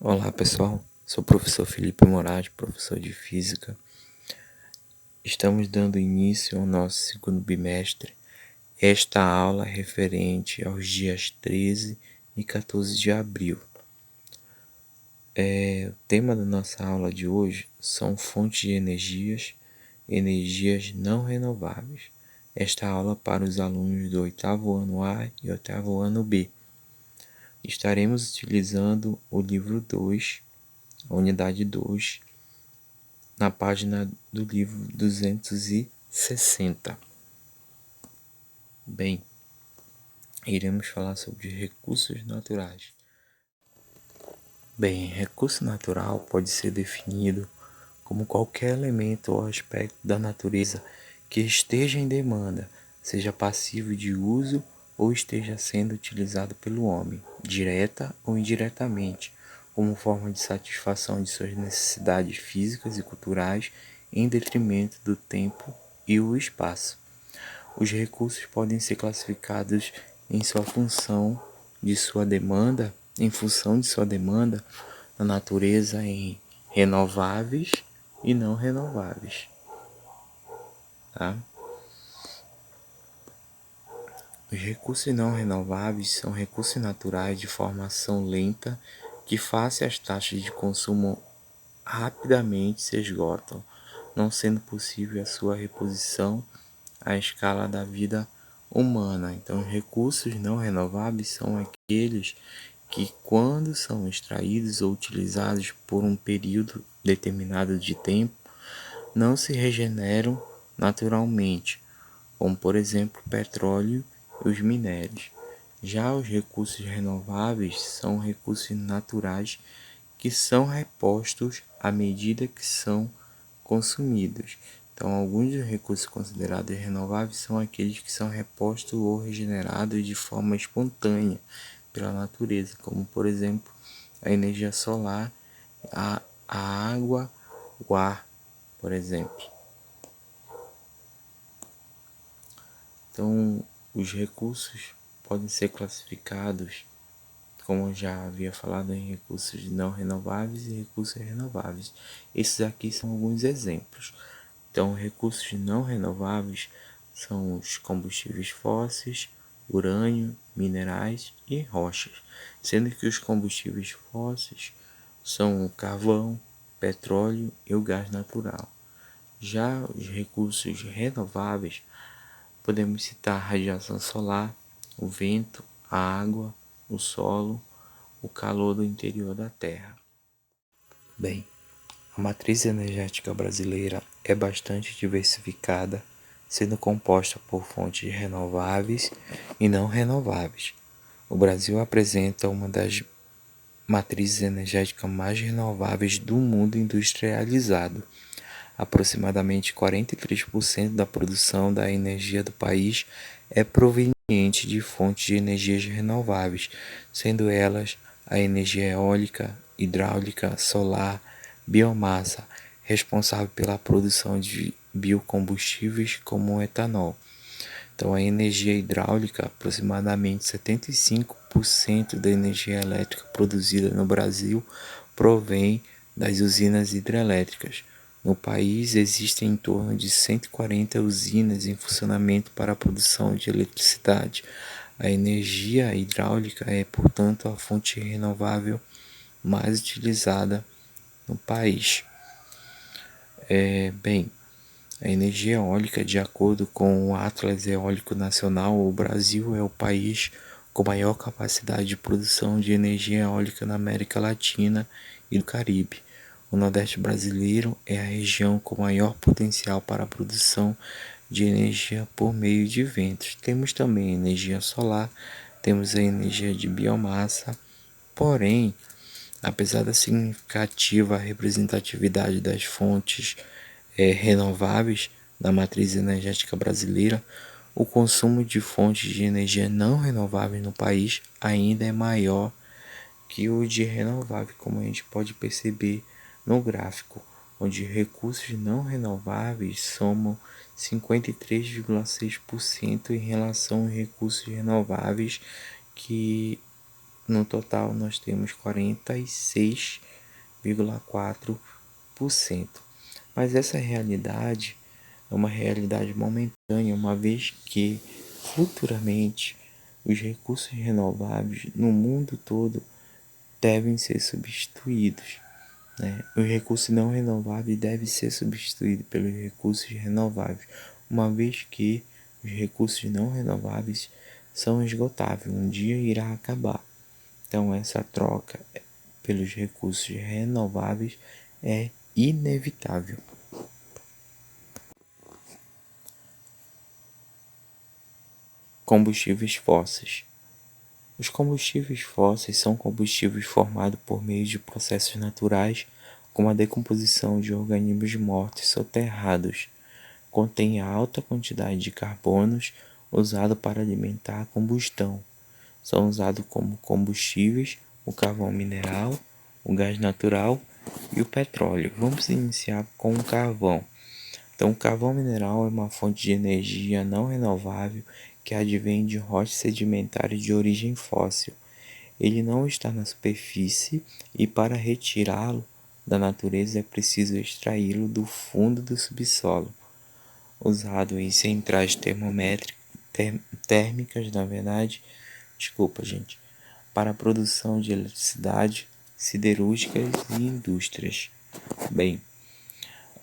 Olá pessoal, sou o professor Felipe Moraes, professor de Física. Estamos dando início ao nosso segundo bimestre. Esta aula é referente aos dias 13 e 14 de abril. O tema da nossa aula de hoje são fontes de energias não renováveis. Esta aula para os alunos do oitavo ano A e oitavo ano B. Estaremos utilizando o livro 2, a unidade 2, na página do livro 260. Bem, iremos falar sobre recursos naturais. Bem, recurso natural pode ser definido como qualquer elemento ou aspecto da natureza que esteja em demanda, seja passivo de uso ou esteja sendo utilizado pelo homem, direta ou indiretamente, como forma de satisfação de suas necessidades físicas e culturais em detrimento do tempo e o espaço. Os recursos podem ser classificados em função de sua demanda na natureza em renováveis e não renováveis. Tá? Os recursos não renováveis são recursos naturais de formação lenta que, face às taxas de consumo, rapidamente se esgotam, não sendo possível a sua reposição à escala da vida humana. Então, os recursos não renováveis são aqueles que, quando são extraídos ou utilizados por um período determinado de tempo, não se regeneram naturalmente, como por exemplo o petróleo e os minérios. Já os recursos renováveis são recursos naturais que são repostos à medida que são consumidos. Então, alguns dos recursos considerados renováveis são aqueles que são repostos ou regenerados de forma espontânea pela natureza, como por exemplo a energia solar, a água, o ar, por exemplo. Então, os recursos podem ser classificados, como eu já havia falado, em recursos não renováveis e recursos renováveis. Esses aqui são alguns exemplos. Então, recursos não renováveis são os combustíveis fósseis, urânio, minerais e rochas, sendo que os combustíveis fósseis são o carvão, petróleo e o gás natural. Já os recursos renováveis, podemos citar a radiação solar, o vento, a água, o solo, o calor do interior da Terra. Bem, a matriz energética brasileira é bastante diversificada, sendo composta por fontes renováveis e não renováveis. O Brasil apresenta uma das matrizes energéticas mais renováveis do mundo industrializado. Aproximadamente 43% da produção da energia do país é proveniente de fontes de energias renováveis, sendo elas a energia eólica, hidráulica, solar, biomassa, responsável pela produção de biocombustíveis como o etanol. Então, a energia hidráulica, aproximadamente 75% da energia elétrica produzida no Brasil provém das usinas hidrelétricas. No país, existem em torno de 140 usinas em funcionamento para a produção de eletricidade. A energia hidráulica é, portanto, a fonte renovável mais utilizada no país. A energia eólica, de acordo com o Atlas Eólico Nacional, o Brasil é o país com maior capacidade de produção de energia eólica na América Latina e do Caribe. O Nordeste brasileiro é a região com maior potencial para a produção de energia por meio de ventos. Temos também a energia solar, temos a energia de biomassa, porém, apesar da significativa representatividade das fontes renováveis da matriz energética brasileira, o consumo de fontes de energia não renováveis no país ainda é maior que o de renovável, como a gente pode perceber no gráfico, onde recursos não renováveis somam 53,6% em relação aos recursos renováveis, que no total nós temos 46,4%. Mas essa realidade é uma realidade momentânea, uma vez que futuramente os recursos renováveis no mundo todo devem ser substituídos, né? Os recursos não renováveis devem ser substituídos pelos recursos renováveis, uma vez que os recursos não renováveis são esgotáveis, um dia irá acabar. Então essa troca pelos recursos renováveis é inevitável. Combustíveis fósseis. Os combustíveis fósseis são combustíveis formados por meio de processos naturais, como a decomposição de organismos mortos soterrados. Contém alta quantidade de carbonos usado para alimentar a combustão. São usados como combustíveis o carvão mineral, o gás natural e o petróleo. Vamos iniciar com o carvão. Então, o carvão mineral é uma fonte de energia não renovável que advém de rochas sedimentares de origem fóssil. Ele não está na superfície e para retirá-lo da natureza é preciso extraí-lo do fundo do subsolo. Usado em centrais térmicas, para a produção de eletricidade, siderúrgicas e indústrias. Bem,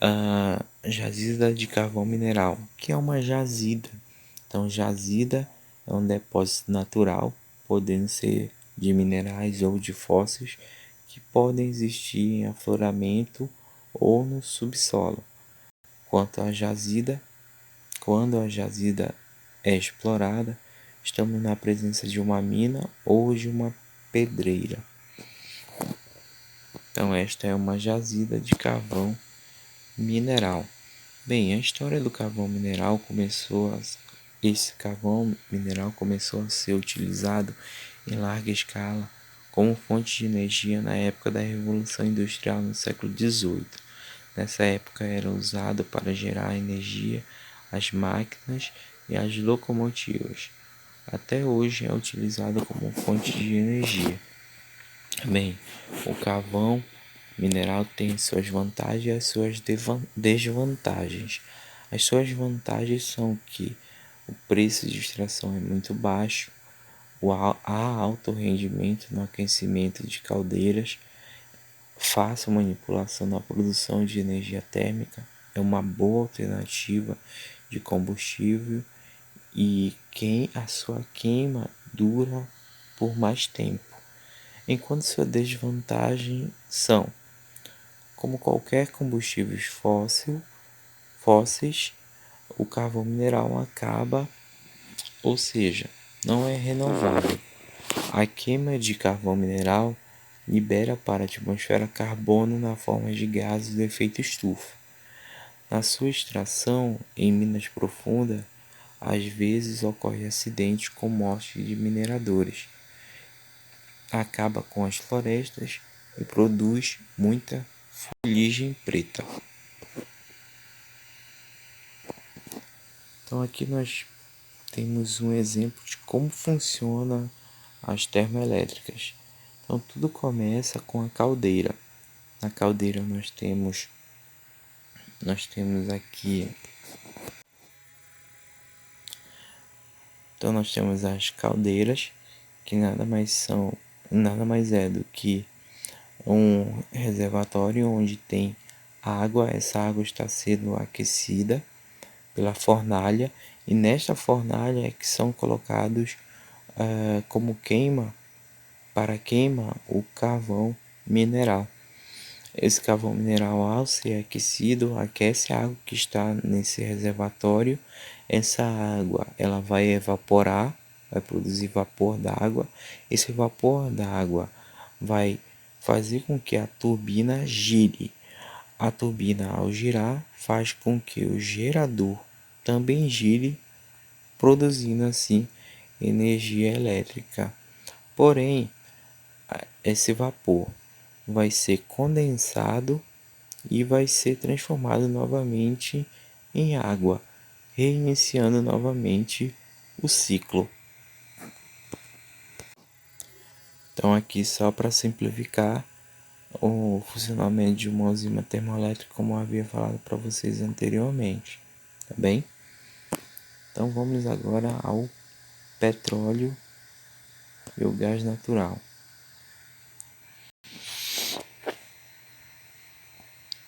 a jazida de carvão mineral, que é uma jazida. Então, jazida é um depósito natural, podendo ser de minerais ou de fósseis, que podem existir em afloramento ou no subsolo. Quando a jazida é explorada, estamos na presença de uma mina ou de uma pedreira. Então, esta é uma jazida de carvão mineral. Bem, a história do carvão mineral esse carvão mineral começou a ser utilizado em larga escala como fonte de energia na época da Revolução Industrial no século XVIII. Nessa época era usado para gerar energia às máquinas e às locomotivas. Até hoje é utilizado como fonte de energia. Bem, o carvão mineral tem suas vantagens e as suas desvantagens. As suas vantagens são que o preço de extração é muito baixo, há alto rendimento no aquecimento de caldeiras, fácil manipulação na produção de energia térmica, é uma boa alternativa de combustível e a sua queima dura por mais tempo. Enquanto suas desvantagens são, como qualquer combustível fósseis, o carvão mineral acaba, ou seja, não é renovável. A queima de carvão mineral libera para a atmosfera carbono na forma de gases do efeito estufa. Na sua extração em minas profundas, às vezes ocorre acidentes com morte de mineradores. Acaba com as florestas e produz muita fuligem preta. Então aqui nós temos um exemplo de como funciona as termoelétricas. Então tudo começa com a caldeira. Na caldeira nós temos aqui, então nós temos as caldeiras, que nada mais é do que um reservatório onde tem água. Essa água está sendo aquecida pela fornalha e nesta fornalha é que são colocados como queima o carvão mineral. Esse carvão mineral, ao ser aquecido, aquece a água que está nesse reservatório. Essa água ela vai evaporar, vai produzir vapor d'água. Esse vapor d'água vai fazer com que a turbina gire. A turbina, ao girar, faz com que o gerador também gire, produzindo assim energia elétrica. Porém, esse vapor vai ser condensado e vai ser transformado novamente em água, reiniciando novamente o ciclo. Então aqui só para simplificar o funcionamento de uma usina termoelétrica, como eu havia falado para vocês anteriormente, tá bem? Então vamos agora ao petróleo e o gás natural.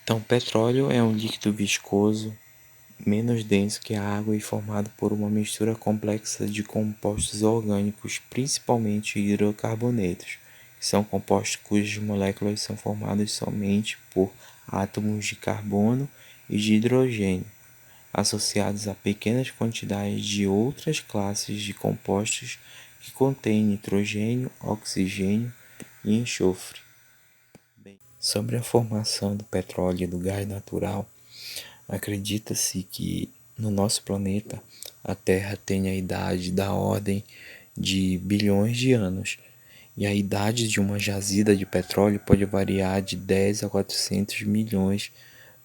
Então, petróleo é um líquido viscoso menos denso que a água e formado por uma mistura complexa de compostos orgânicos, principalmente hidrocarbonetos, que são compostos cujas moléculas são formadas somente por átomos de carbono e de hidrogênio, associados a pequenas quantidades de outras classes de compostos que contêm nitrogênio, oxigênio e enxofre. Sobre a formação do petróleo e do gás natural, acredita-se que no nosso planeta a Terra tem a idade da ordem de bilhões de anos, e a idade de uma jazida de petróleo pode variar de 10 a 400 milhões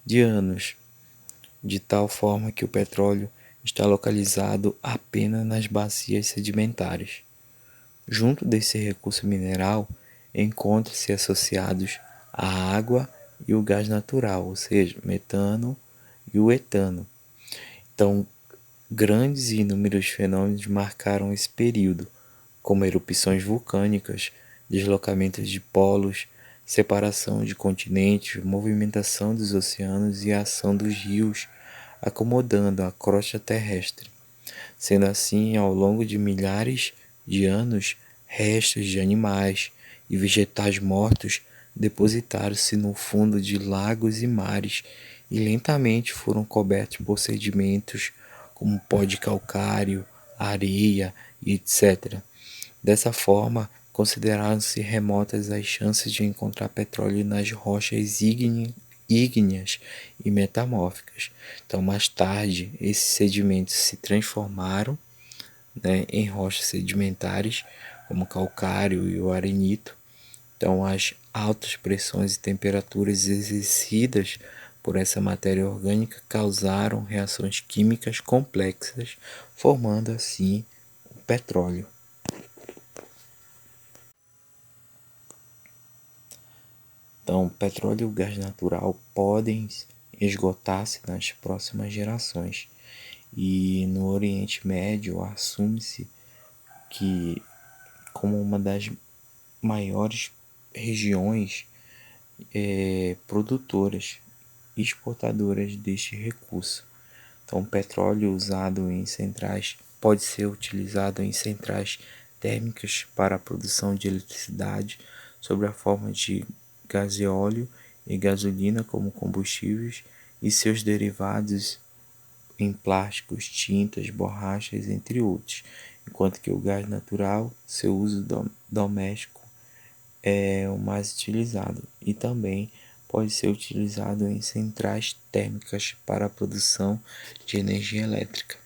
de anos, de tal forma que o petróleo está localizado apenas nas bacias sedimentares. Junto desse recurso mineral, encontram-se associados a água e o gás natural, ou seja, metano e o etano. Então, grandes e inúmeros fenômenos marcaram esse período, como erupções vulcânicas, deslocamentos de polos, separação de continentes, movimentação dos oceanos e a ação dos rios, acomodando a crosta terrestre. Sendo assim, ao longo de milhares de anos, restos de animais e vegetais mortos depositaram-se no fundo de lagos e mares e lentamente foram cobertos por sedimentos como pó de calcário, areia e etc. Dessa forma, consideraram-se remotas as chances de encontrar petróleo nas rochas ígneas e metamórficas. Então, mais tarde, esses sedimentos se transformaram, em rochas sedimentares, como o calcário e o arenito. Então, as altas pressões e temperaturas exercidas por essa matéria orgânica causaram reações químicas complexas, formando assim o petróleo. Então, o petróleo e o gás natural podem esgotar-se nas próximas gerações. E no Oriente Médio assume-se que, como uma das maiores regiões produtoras e exportadoras deste recurso. Então, o petróleo usado em centrais pode ser utilizado em centrais térmicas para a produção de eletricidade sob a forma de gasóleo e gasolina como combustíveis e seus derivados em plásticos, tintas, borrachas, entre outros, enquanto que o gás natural, seu uso doméstico é o mais utilizado e também pode ser utilizado em centrais térmicas para a produção de energia elétrica.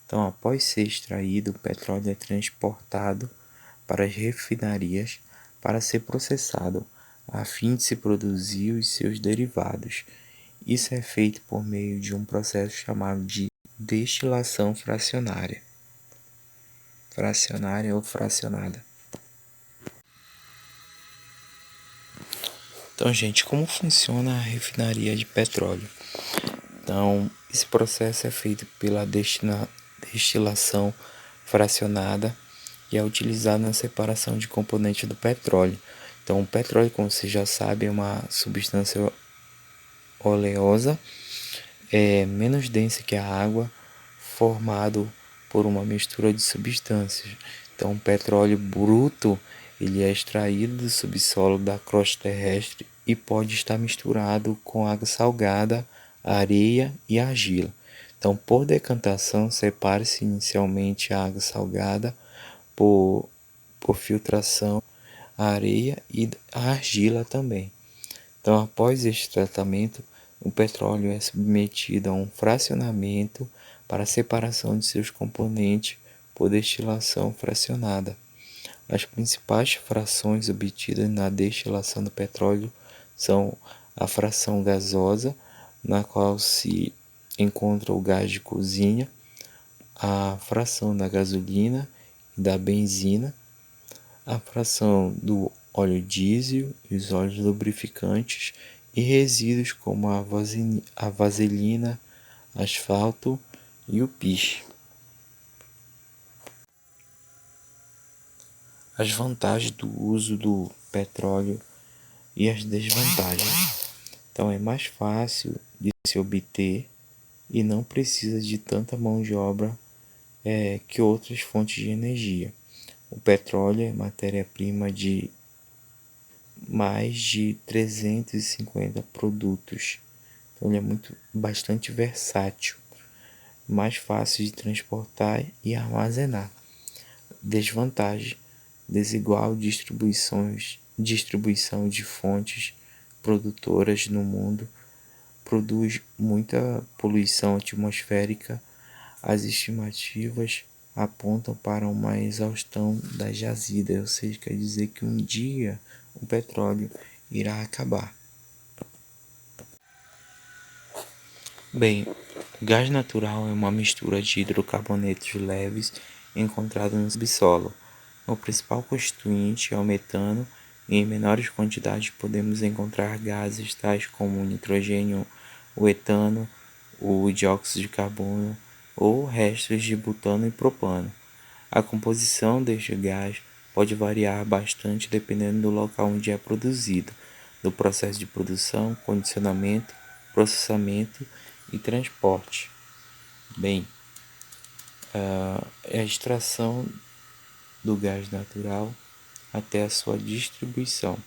Então, após ser extraído, o petróleo é transportado para as refinarias para ser processado, a fim de se produzir os seus derivados. Isso é feito por meio de um processo chamado de destilação fracionária. Fracionária ou fracionada. Então, gente, como funciona a refinaria de petróleo? Então, esse processo é feito pela destilação fracionada e é utilizado na separação de componentes do petróleo. Então, o petróleo, como você já sabe, é uma substância oleosa, menos densa que a água, formado por uma mistura de substâncias. Então, o petróleo bruto ele é extraído do subsolo da crosta terrestre e pode estar misturado com água salgada, areia e argila. Então, por decantação, separa-se inicialmente a água salgada por filtração, a areia e a argila também. Então, após este tratamento, o petróleo é submetido a um fracionamento para a separação de seus componentes por destilação fracionada. As principais frações obtidas na destilação do petróleo são a fração gasosa, na qual se encontra o gás de cozinha, a fração da gasolina da benzina, a fração do óleo diesel e os óleos lubrificantes e resíduos como a vaselina, asfalto e o piche. As vantagens do uso do petróleo e as desvantagens. Então é mais fácil de se obter e não precisa de tanta mão de obra que outras fontes de energia. O petróleo é matéria-prima de mais de 350 produtos. Então ele é bastante versátil, mais fácil de transportar e armazenar. Desvantagem: desigual distribuição de fontes produtoras no mundo, produz muita poluição atmosférica. As estimativas apontam para uma exaustão das jazidas, ou seja, quer dizer que um dia o petróleo irá acabar. Bem, o gás natural é uma mistura de hidrocarbonetos leves encontrado no subsolo. O principal constituinte é o metano, e em menores quantidades podemos encontrar gases tais como o nitrogênio, o etano, o dióxido de carbono ou restos de butano e propano. A composição deste gás pode variar bastante dependendo do local onde é produzido, do processo de produção, condicionamento, processamento e transporte. Bem, a extração do gás natural até a sua distribuição.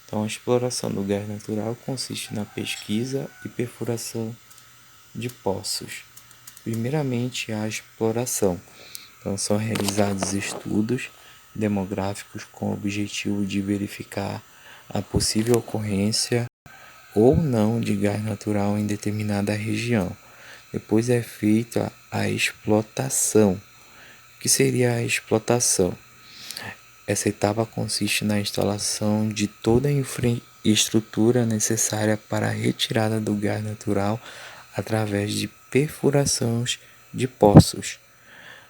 Então, a exploração do gás natural consiste na pesquisa e perfuração de poços. Primeiramente, a exploração. Então, são realizados estudos demográficos com o objetivo de verificar a possível ocorrência ou não de gás natural em determinada região. Depois é feita a explotação. O que seria a explotação? Essa etapa consiste na instalação de toda a infraestrutura necessária para a retirada do gás natural através de perfurações de poços.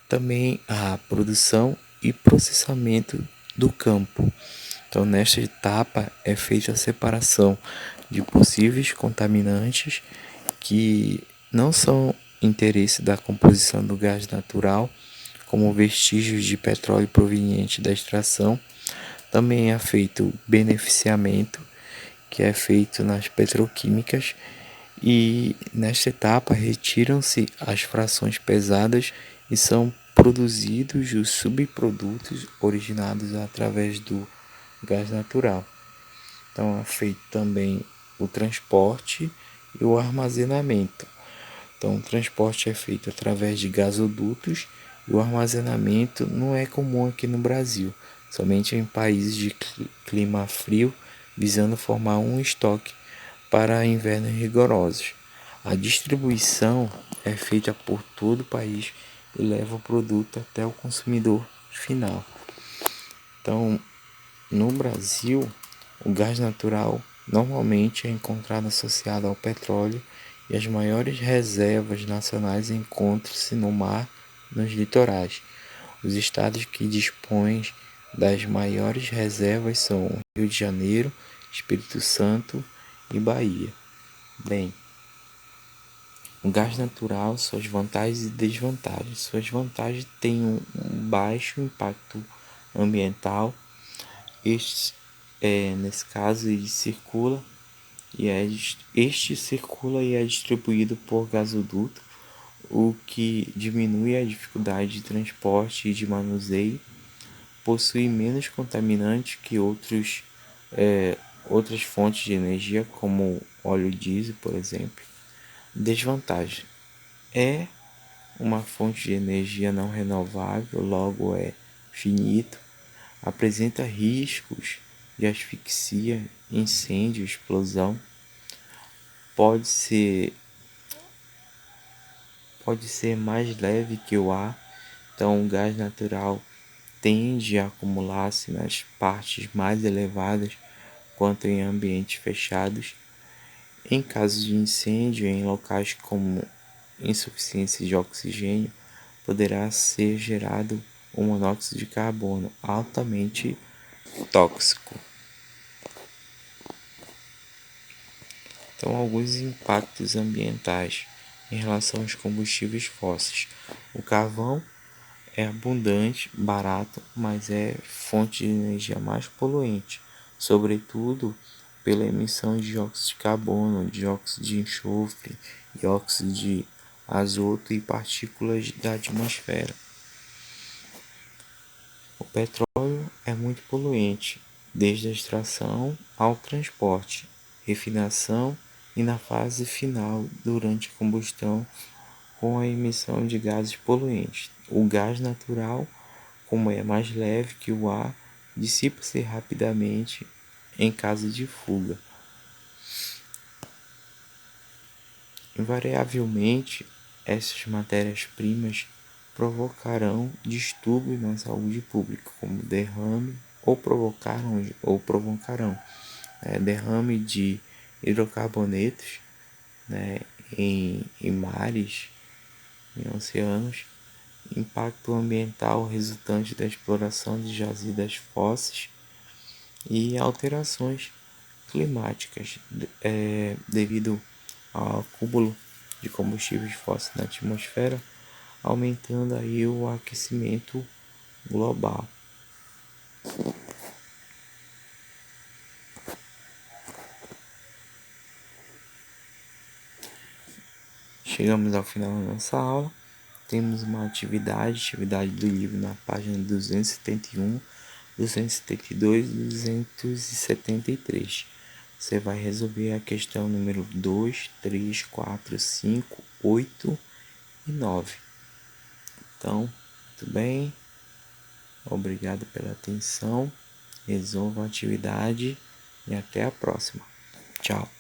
Também a produção e processamento do campo. Então, nesta etapa é feita a separação de possíveis contaminantes que não são interesse da composição do gás natural, como vestígios de petróleo proveniente da extração. Também é feito o beneficiamento, que é feito nas petroquímicas, e nesta etapa retiram-se as frações pesadas e são produzidos os subprodutos originados através do gás natural. Então é feito também o transporte e o armazenamento. Então o transporte é feito através de gasodutos e o armazenamento não é comum aqui no Brasil, somente em países de clima frio, visando formar um estoque para invernos rigorosos. A distribuição é feita por todo o país e leva o produto até o consumidor final. Então, no Brasil, o gás natural normalmente é encontrado associado ao petróleo e as maiores reservas nacionais encontram-se no mar, nos litorais. Os estados que dispõem das maiores reservas são Rio de Janeiro, Espírito Santo e Bahia. Bem, o gás natural, suas vantagens e desvantagens. Suas vantagens têm um baixo impacto ambiental. Nesse caso, este circula e é distribuído por gasoduto, o que diminui a dificuldade de transporte e de manuseio. Possui menos contaminantes que outras fontes de energia, como óleo diesel, por exemplo. Desvantagem: é uma fonte de energia não renovável, logo é finito, apresenta riscos de asfixia, incêndio, explosão, pode ser, pode ser mais leve que o ar, então o gás natural tende a acumular-se nas partes mais elevadas quanto em ambientes fechados. Em caso de incêndio em locais como insuficiência de oxigênio, poderá ser gerado o monóxido de carbono, altamente tóxico. Então, alguns impactos ambientais em relação aos combustíveis fósseis. O carvão é abundante, barato, mas é fonte de energia mais poluente, sobretudo pela emissão de dióxido de carbono, dióxido de enxofre, dióxido de azoto e partículas da atmosfera. O petróleo é muito poluente, desde a extração ao transporte, refinação e na fase final durante a combustão com a emissão de gases poluentes. O gás natural, como é mais leve que o ar, dissipa-se rapidamente em caso de fuga. Invariavelmente, essas matérias-primas provocarão distúrbios na saúde pública, como derrame provocarão derrame de hidrocarbonetos, em mares, em oceanos, impacto ambiental resultante da exploração de jazidas fósseis e alterações climáticas devido ao acúmulo de combustíveis fósseis na atmosfera, aumentando aí o aquecimento global. Chegamos ao final da nossa aula. Temos uma atividade do livro na página 271, 272 e 273. Você vai resolver a questão número 2, 3, 4, 5, 8 e 9. Então, tudo bem? Obrigado pela atenção. Resolva a atividade e até a próxima. Tchau.